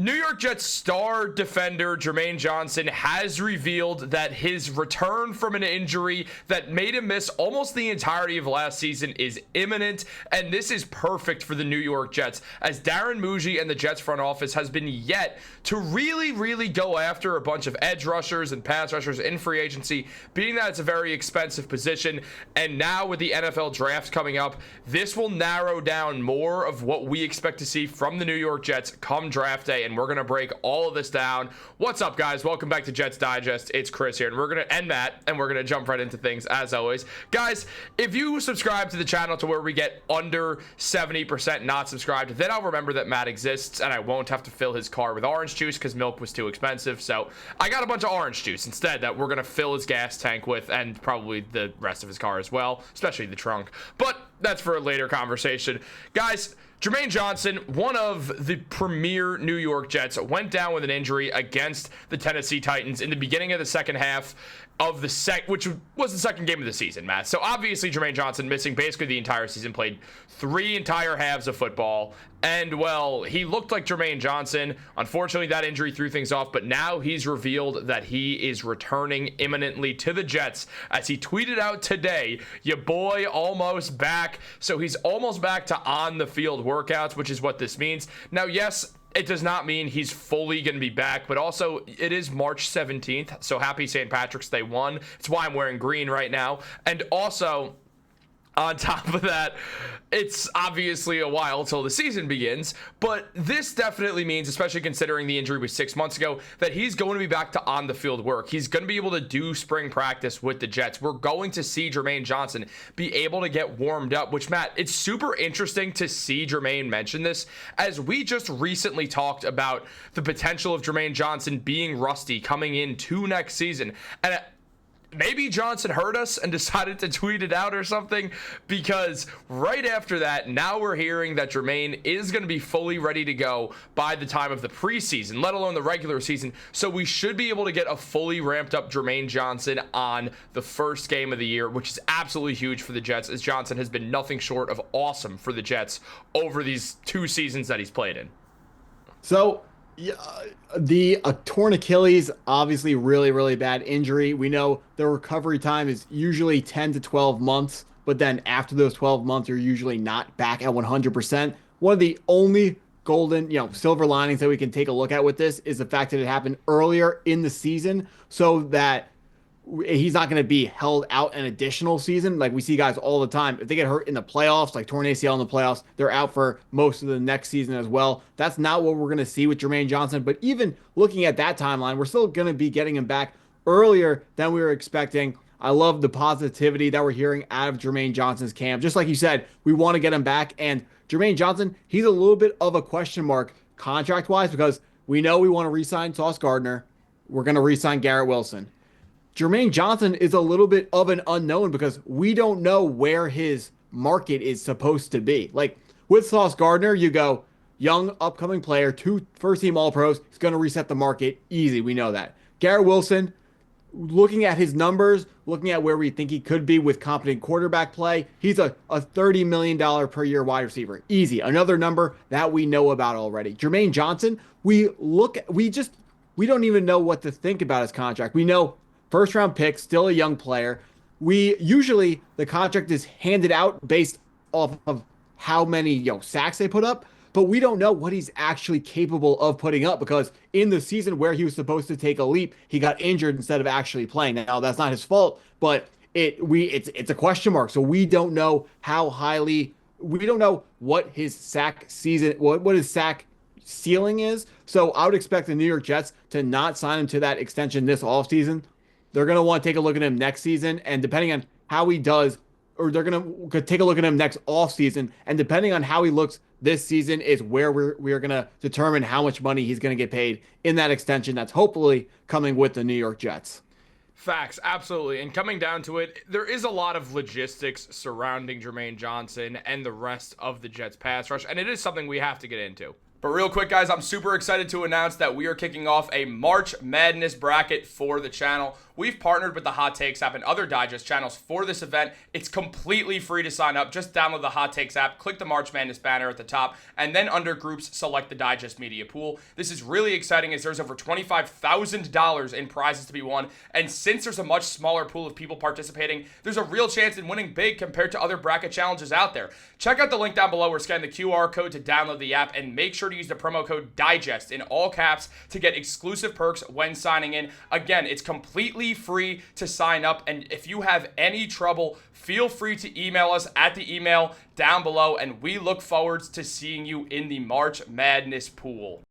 New York Jets star defender Jermaine Johnson has revealed that his return from an injury that made him miss almost the entirety of last season is imminent, and this is perfect for the New York Jets, as Darren Mougey and the Jets front office has been yet to really go after a bunch of edge rushers and pass rushers in free agency, being that it's a very expensive position. And now with the NFL draft coming up, this will narrow down more of what we expect to see from the New York Jets come draft day, and we're going to break all of this down. What's up, guys? Welcome back to Jets Digest. It's Chris here, and we're going to end Matt, and we're going to jump right into things as always. Guys, if you subscribe to the channel to where we get under 70% not subscribed, then I'll remember that Matt exists, and I won't have to fill his car with orange juice because milk was too expensive. So I got a bunch of orange juice instead that we're going to fill his gas tank with, and probably the rest of his car as well, especially the trunk. But that's for a later conversation. Guys, Jermaine Johnson, one of the premier New York Jets, went down with an injury against the Tennessee Titans in the beginning of the second half of the which was the second game of the season, Matt. So obviously Jermaine Johnson missing basically the entire season, played 3 entire halves of football, and well, he looked like Jermaine Johnson. Unfortunately, that injury threw things off, but now he's revealed that he is returning imminently to the Jets, as he tweeted out today, "Your boy almost back." So he's almost back to on the field workouts, which is what this means. Now, yes, it does not mean he's fully going to be back, but also it is March 17th, so happy St. Patrick's Day 1. It's why I'm wearing green right now. And also, on top of that, it's obviously a while till the season begins, but this definitely means, especially considering the injury was 6 months ago, that he's going to be back to on-the-field work. He's going to be able to do spring practice with the Jets. We're going to see Jermaine Johnson be able to get warmed up, which, Matt, it's super interesting to see Jermaine mention this, as we just recently talked about the potential of Jermaine Johnson being rusty coming into next season. And maybe Johnson heard us and decided to tweet it out or something, because right after that, now we're hearing that Jermaine is going to be fully ready to go by the time of the preseason, let alone the regular season. So we should be able to get a fully ramped up Jermaine Johnson on the first game of the year, which is absolutely huge for the Jets, as Johnson has been nothing short of awesome for the Jets over these 2 seasons that he's played in. So, yeah, the torn Achilles, obviously really bad injury. We know the recovery time is usually 10 to 12 months, but then after those 12 months, you're usually not back at 100%. One of the only golden, silver linings that we can take a look at with this is the fact that it happened earlier in the season, so that he's not going to be held out an additional season. Like we see guys all the time, if they get hurt in the playoffs, like torn ACL in the playoffs, they're out for most of the next season as well. That's not what we're going to see with Jermaine Johnson. But even looking at that timeline, we're still going to be getting him back earlier than we were expecting. I love the positivity that we're hearing out of Jermaine Johnson's camp. Just like you said, we want to get him back. And Jermaine Johnson, he's a little bit of a question mark contract-wise, because we know we want to re-sign Sauce Gardner. We're going to re-sign Garrett Wilson. Jermaine Johnson is a little bit of an unknown, because we don't know where his market is supposed to be. Like with Sauce Gardner, you go young, upcoming player, 2 first-team All-Pros. He's going to reset the market easy. We know that. Garrett Wilson, looking at his numbers, looking at where we think he could be with competent quarterback play, he's a $30 million per year wide receiver. Easy. Another number that we know about already. Jermaine Johnson, we don't even know what to think about his contract. We know first round pick, still a young player. The contract is handed out based off of how many sacks they put up, but we don't know what he's actually capable of putting up, because in the season where he was supposed to take a leap, he got injured instead of actually playing. Now that's not his fault, but it's a question mark. So we don't know we don't know what his sack season, what his sack ceiling is. So I would expect the New York Jets to not sign him to that extension this offseason. They're going to want to take a look at him next season, and depending on how he does, or they're going to take a look at him next offseason, and depending on how he looks this season is where we are going to determine how much money he's going to get paid in that extension that's hopefully coming with the New York Jets. Facts, absolutely. And coming down to it, there is a lot of logistics surrounding Jermaine Johnson and the rest of the Jets pass rush, and it is something we have to get into. But real quick, guys, I'm super excited to announce that we are kicking off a March Madness bracket for the channel. we've partnered with the Hot Takes app and other digest channels for this event. It's completely free to sign up. Just download the Hot Takes app, click the March Madness banner at the top, and then under groups, select the Digest Media Pool. This is really exciting as there's over $25,000 in prizes to be won, and since there's a much smaller pool of people participating, there's a real chance in winning big compared to other bracket challenges out there. Check out the link down below or scan the QR code to download the app, and make sure to use the promo code DIGEST in all caps to get exclusive perks when signing in. Again, it's completely free to sign up, and if you have any trouble, feel free to email us at the email down below, and we look forward to seeing you in the March Madness pool.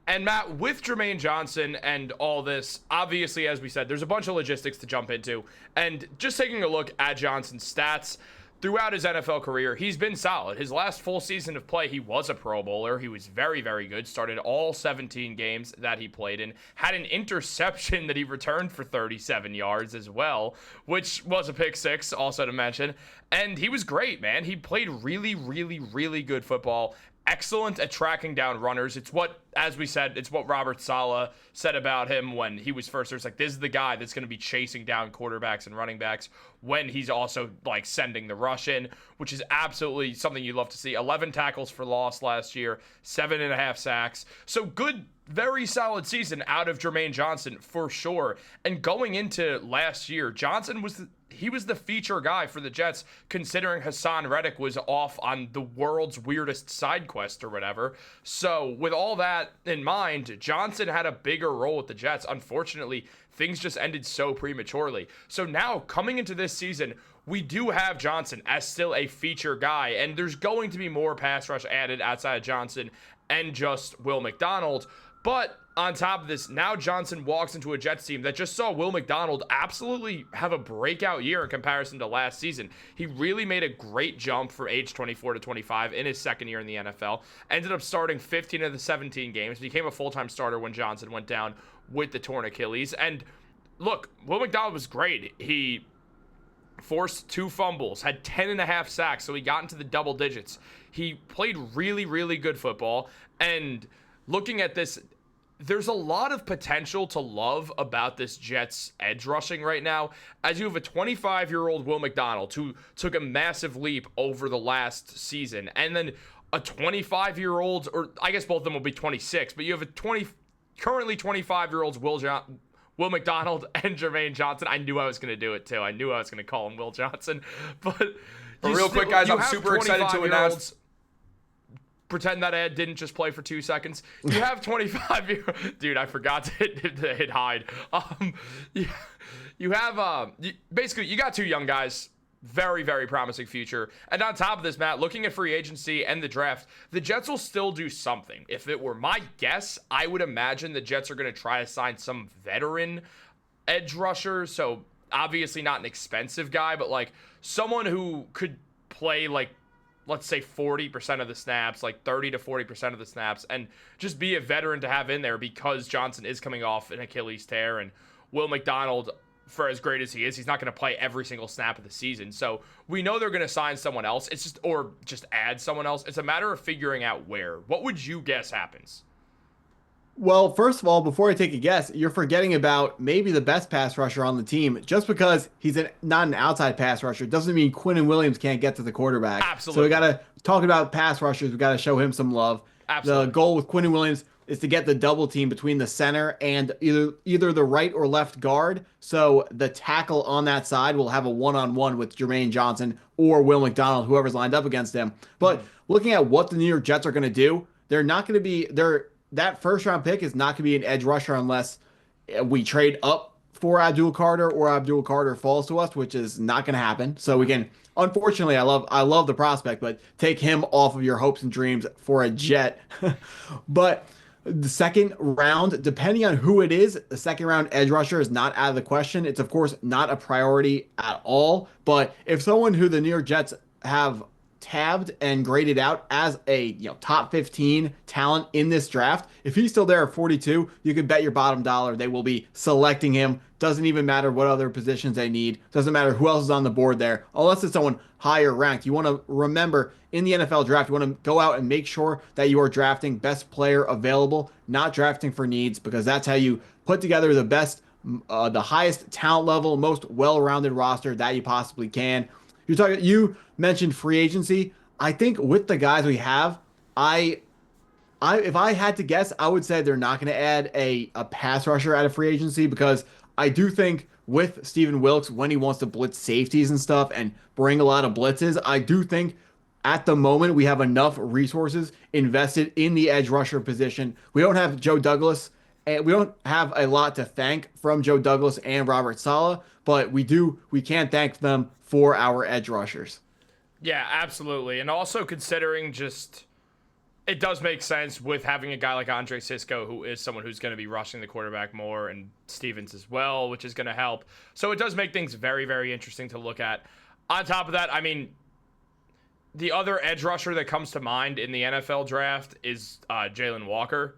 And Matt, with Jermaine Johnson and all this, obviously, as we said, there's a bunch of logistics to jump into. And just taking a look at Johnson's stats, throughout his NFL career, he's been solid. His last full season of play, he was a Pro Bowler. He was very, very good. Started all 17 games that he played in. Had an interception that he returned for 37 yards as well, which was a pick six, also to mention. And he was great, man. He played really, really, really good football. Excellent at tracking down runners. It's what, as we said, it's what Robert Saleh said about him when he was first. It's like, this is the guy that's going to be chasing down quarterbacks and running backs when he's also like sending the rush in, which is absolutely something you love to see. 11 tackles for loss last year, 7.5 sacks. So good, very solid season out of Jermaine Johnson for sure. And going into last year, Johnson was he was the feature guy for the Jets, considering Hassan Reddick was off on the world's weirdest side quest or whatever. So with all that in mind, Johnson had a bigger role with the Jets. Unfortunately, things just ended so prematurely. So now coming into this season, we do have Johnson as still a feature guy, and there's going to be more pass rush added outside of Johnson and just Will McDonald. But on top of this, now Johnson walks into a Jets team that just saw Will McDonald absolutely have a breakout year in comparison to last season. He really made a great jump from age 24 to 25 in his second year in the NFL. Ended up starting 15 of the 17 games. Became a full-time starter when Johnson went down with the torn Achilles. And look, Will McDonald was great. He forced 2 fumbles, had 10.5 sacks, so he got into the double digits. He played really, really good football. And looking at this, there's a lot of potential to love about this Jets edge rushing right now, as you have a 25-year-old Will McDonald who took a massive leap over the last season, and then a 25-year-old, or I guess both of them will be 26, but you have a currently 25-year-olds Will McDonald and Jermaine Johnson. I knew I was going to do it too. I knew I was going to call him Will Johnson. But real quick, guys, I'm super excited to announce. Pretend that ad didn't just play for 2 seconds. You have 25-year-old. Dude, I forgot to hit hide. You have basically you got 2 young guys. Very, very promising future. And on top of this, Matt, looking at free agency and the draft, the Jets will still do something. If it were my guess, I would imagine the Jets are going to try to sign some veteran edge rusher. So obviously not an expensive guy, but like someone who could play like, let's say 40% of the snaps, like 30 to 40% of the snaps, and just be a veteran to have in there because Johnson is coming off an Achilles tear, and Will McDonald, for as great as he is, he's not going to play every single snap of the season. So we know they're going to sign someone else. It's just, or just add someone else. It's a matter of figuring out where. What would you guess happens? Well, first of all, before I take a guess, you're forgetting about maybe the best pass rusher on the team. Just because he's not an outside pass rusher doesn't mean Quinnen Williams can't get to the quarterback. Absolutely. So we got to talk about pass rushers. We got to show him some love. Absolutely. The goal with Quinnen Williams is to get the double team between the center and either the right or left guard. So the tackle on that side will have a one-on-one with Jermaine Johnson or Will McDonald, whoever's lined up against him. But looking at what the New York Jets are going to do, they're not going to be that first round pick is not going to be an edge rusher unless we trade up for Abdul Carter or Abdul Carter falls to us, which is not going to happen. So we can, unfortunately, I love the prospect, but take him off of your hopes and dreams for a Jet. But the second round, depending on who it is, the second round edge rusher is not out of the question. It's of course not a priority at all. But if someone who the New York Jets have tabbed and graded out as a top 15 talent in this draft, if he's still there at 42, you can bet your bottom dollar they will be selecting him. Doesn't even matter what other positions they need. Doesn't matter who else is on the board there, unless it's someone higher ranked. You want to remember, in the NFL draft, you want to go out and make sure that you are drafting best player available, not drafting for needs, because that's how you put together the best the highest talent level, most well-rounded roster that you possibly can. You mentioned free agency. I think with the guys we have, if I had to guess, I would say they're not going to add a pass rusher out of free agency, because I do think with Stephen Wilkes, when he wants to blitz safeties and stuff and bring a lot of blitzes, I do think at the moment we have enough resources invested in the edge rusher position. We don't have Joe Douglas, and we don't have a lot to thank from Joe Douglas and Robert Saleh, but we can thank them for our edge rushers. Yeah, absolutely. And also considering just, it does make sense with having a guy like Andre Sisco, who is someone who's going to be rushing the quarterback more, and Stevens as well, which is going to help. So it does make things very, very interesting to look at. On top of that, I mean, the other edge rusher that comes to mind in the NFL draft is Jalen Walker.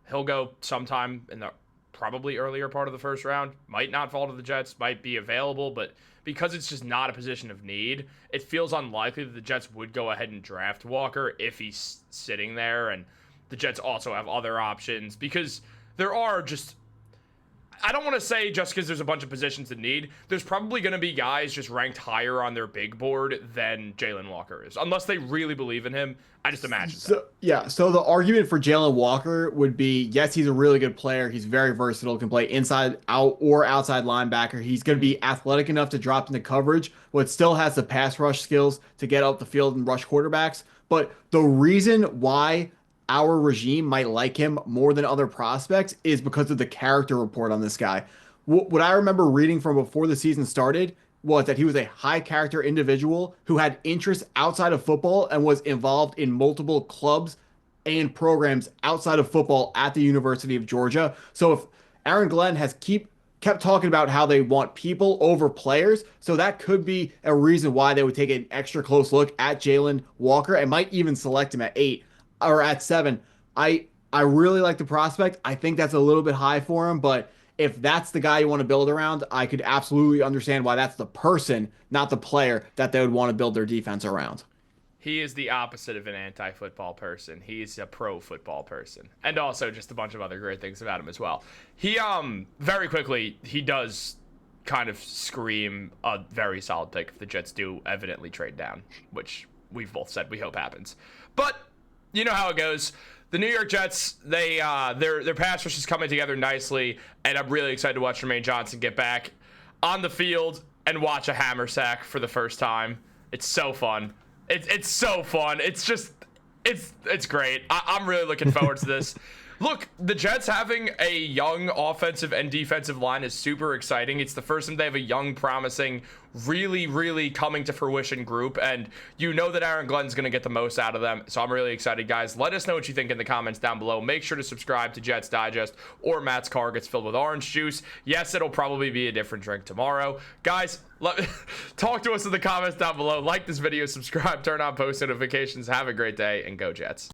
He'll go sometime in the probably earlier part of the first round. Might not fall to the Jets, might be available, but because it's just not a position of need, it feels unlikely that the Jets would go ahead and draft Walker if he's sitting there. And the Jets also have other options, because there are just, I don't want to say just because there's a bunch of positions in need, there's probably going to be guys just ranked higher on their big board than Jalen Walker is, unless they really believe in him. I just imagine that. So the argument for Jalen Walker would be, yes, he's a really good player. He's very versatile, can play inside, out, or outside linebacker. He's going to be athletic enough to drop into coverage, but still has the pass rush skills to get up the field and rush quarterbacks. But the reason why our regime might like him more than other prospects is because of the character report on this guy. What I remember reading from before the season started was that he was a high character individual who had interests outside of football and was involved in multiple clubs and programs outside of football at the University of Georgia. So if Aaron Glenn has kept talking about how they want people over players, so that could be a reason why they would take an extra close look at Jalen Walker and might even select him at 8 or at 7. I really like the prospect. I think that's a little bit high for him, but if that's the guy you want to build around, I could absolutely understand why that's the person, not the player, that they would want to build their defense around. He is the opposite of an anti-football person. He's a pro-football person. And also just a bunch of other great things about him as well. He, very quickly, he does kind of scream a very solid pick if the Jets do evidently trade down, which we've both said we hope happens. But you know how it goes. The New York Jets, their pass rush is coming together nicely, and I'm really excited to watch Jermaine Johnson get back on the field and watch a hammer sack for the first time. It's so fun. It's so fun. It's just, it's great. I'm really looking forward to this. Look, the Jets having a young offensive and defensive line is super exciting. It's the first time they have a young, promising, really, really coming to fruition group, and you know that Aaron Glenn's going to get the most out of them, so I'm really excited, guys. Let us know what you think in the comments down below. Make sure to subscribe to Jets Digest, or Matt's car gets filled with orange juice. Yes, it'll probably be a different drink tomorrow. Guys, talk to us in the comments down below. Like this video, subscribe, turn on post notifications. Have a great day, and go Jets.